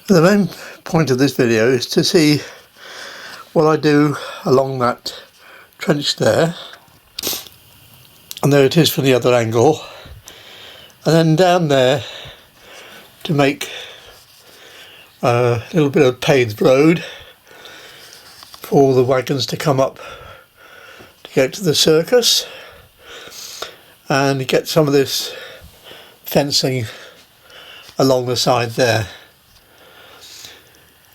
The main point of this video is to see what I do along that trench there, and there it is from the other angle, and then down there to make a little bit of paved road for the wagons to come up to get to the circus, and get some of this fencing along the side there.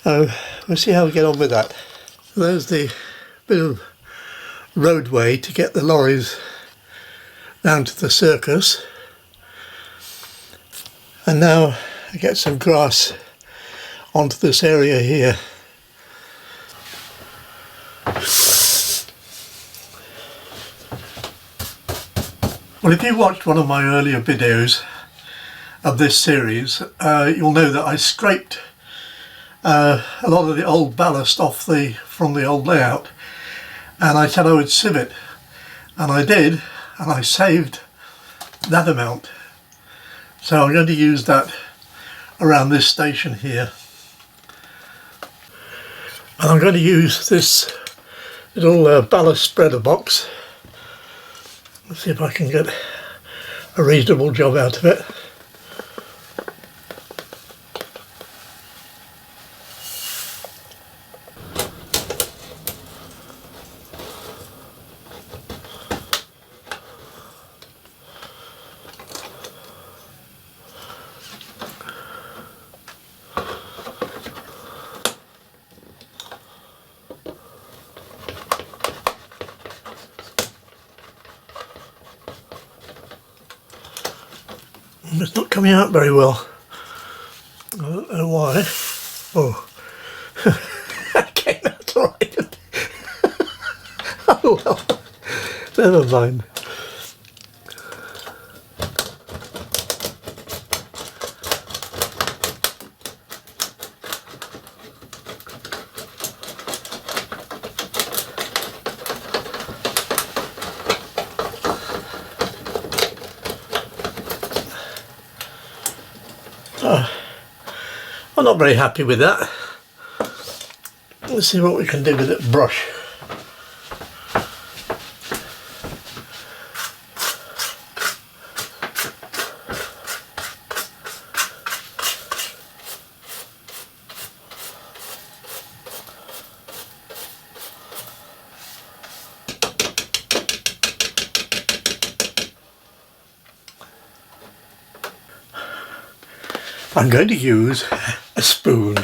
So we'll see how we get on with that. So there's the bit of roadway to get the lorries down to the circus, and now I get some grass onto this area here. Well, if you watched one of my earlier videos of this series, you'll know that I scraped a lot of the old ballast off from the old layout, and I said I would sieve it, and I did, and I saved that amount. So I'm going to use that around this station here, and I'm going to use this little ballast spreader box. Let's see if I can get a reasonable job out of it. It's not coming out very well. I don't know why. Oh, okay, that's all right. Oh well, never mind. I'm not very happy with that. Let's see what we can do with that brush. I'm going to use a spoon.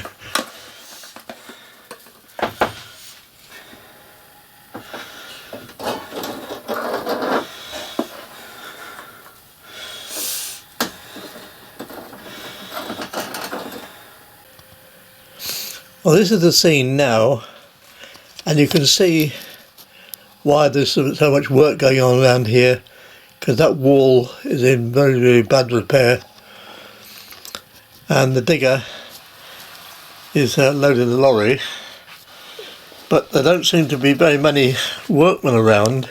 Well, this is the scene now, and you can see why there's so much work going on around here, because that wall is in very, very bad repair. And the digger is loading the lorry, but there don't seem to be very many workmen around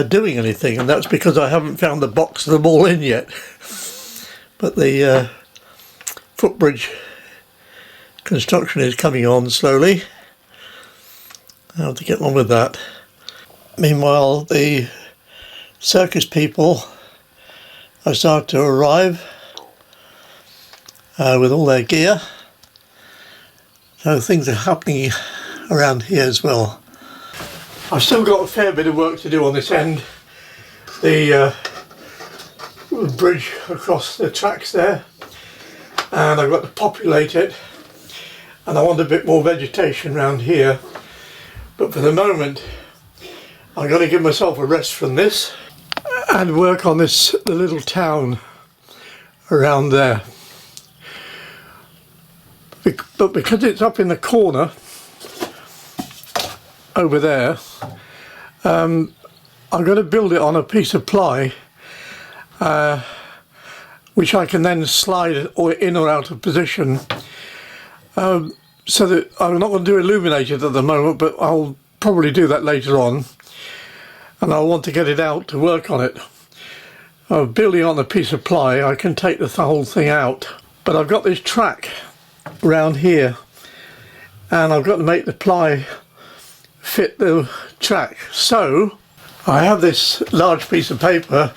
doing anything, and that's because I haven't found the box of them all in yet. But the footbridge construction is coming on slowly. I'll have to get on with that. Meanwhile, the circus people have started to arrive with all their gear, so things are happening around here as well. I've still got a fair bit of work to do on this end. The bridge across the tracks there, and I've got to populate it, and I want a bit more vegetation around here, but for the moment I'm going to give myself a rest from this and work on the little town around there. But because it's up in the corner over there, I'm going to build it on a piece of ply, which I can then slide in or out of position, so that I'm not going to do illuminated at the moment, but I'll probably do that later on, and I'll want to get it out to work on it. Building on a piece of ply, I can take the whole thing out, but I've got this track around here, and I've got to make the ply fit the track. So I have this large piece of paper,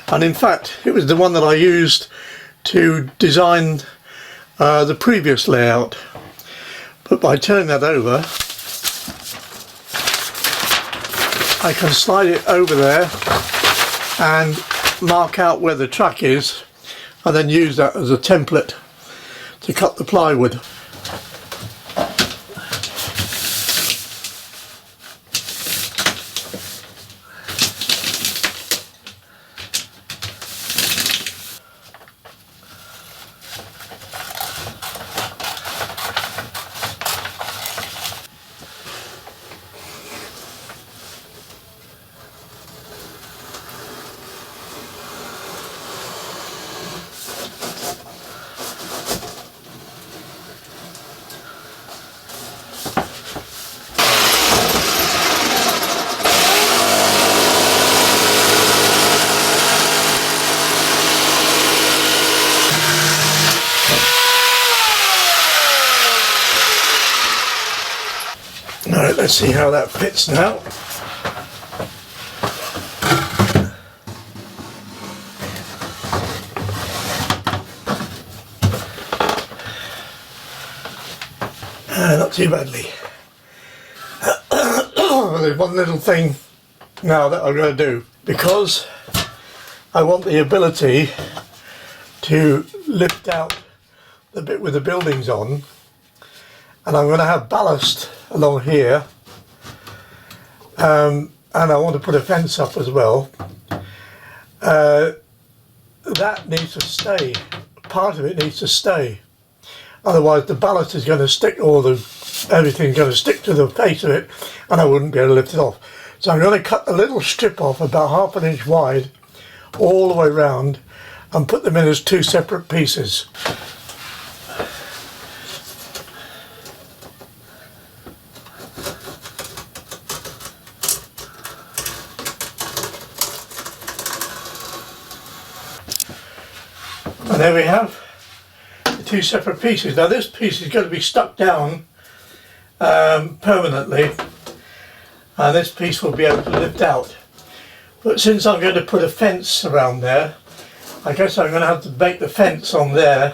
and in fact it was the one that I used to design the previous layout, but by turning that over I can slide it over there and mark out where the track is, and then use that as a template to cut the plywood. Alright, let's see how that fits now. Not too badly. There's one little thing now that I'm going to do, because I want the ability to lift out the bit with the buildings on, and I'm going to have ballast along here, and I want to put a fence up as well. That needs to stay, part of it needs to stay, otherwise the ballast is going to stick, or everything's going to stick to the face of it, and I wouldn't be able to lift it off. So I'm going to cut a little strip off about 1/2 inch wide all the way round and put them in as two separate pieces. And there we have the two separate pieces. Now this piece is going to be stuck down permanently, and this piece will be able to lift out. But since I'm going to put a fence around there, I guess I'm going to have to make the fence on there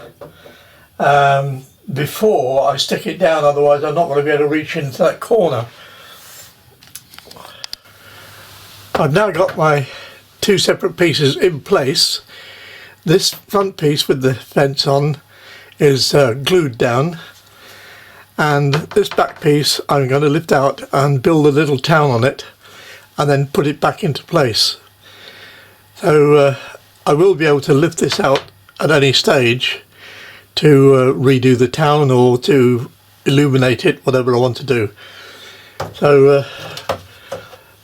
before I stick it down, otherwise I'm not going to be able to reach into that corner. I've now got my two separate pieces in place. This front piece with the fence on is glued down, and this back piece I'm going to lift out and build a little town on it and then put it back into place. So I will be able to lift this out at any stage to redo the town or to illuminate it, whatever I want to do. So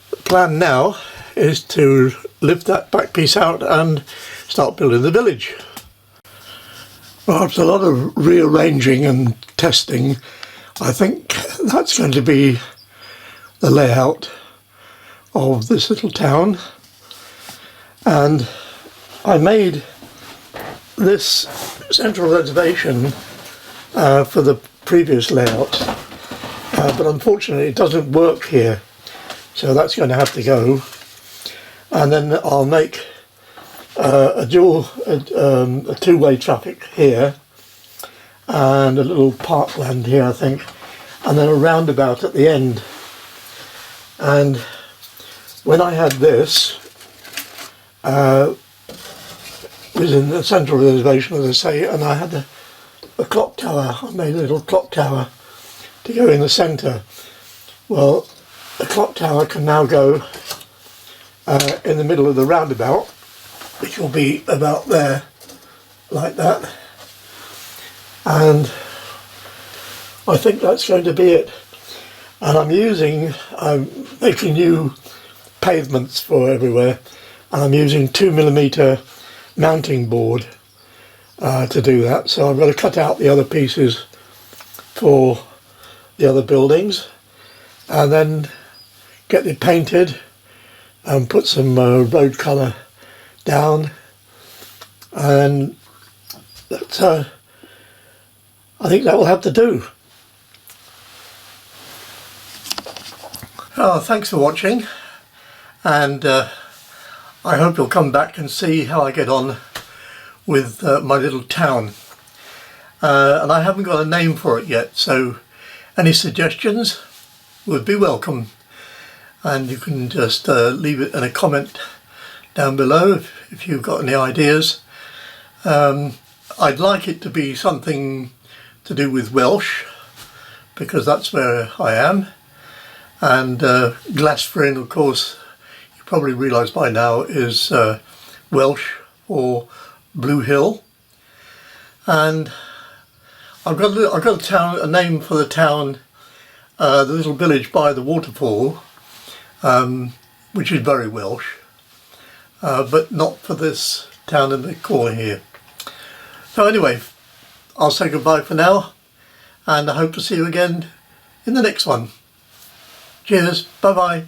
the plan now is to lift that back piece out and start building the village. Well, after a lot of rearranging and testing, I think that's going to be the layout of this little town. And I made this central reservation for the previous layout, but unfortunately it doesn't work here, so that's going to have to go. And then I'll make a two-way traffic here, and a little parkland here, I think, and then a roundabout at the end. And when I had this, it was in the central reservation, as I say, and I had a clock tower. I made a little clock tower to go in the centre. Well, the clock tower can now go in the middle of the roundabout, which will be about there, like that. And I think that's going to be it. And I'm making new pavements for everywhere, and I'm using 2mm mounting board to do that. So I'm going to cut out the other pieces for the other buildings, and then get it painted and put some road colour down, and that's I think that will have to do. Thanks for watching, and I hope you'll come back and see how I get on with my little town. And I haven't got a name for it yet, so any suggestions would be welcome. And you can just leave it in a comment down below if you've got any ideas. I'd like it to be something to do with Welsh, because that's where I am. And Glasfryn, of course, you probably realise by now, is Welsh for Blue Hill. And I've got a name for the town, the little village by the waterfall, which is very Welsh, but not for this town in the corner here. So anyway, I'll say goodbye for now, and I hope to see you again in the next one. Cheers, bye bye.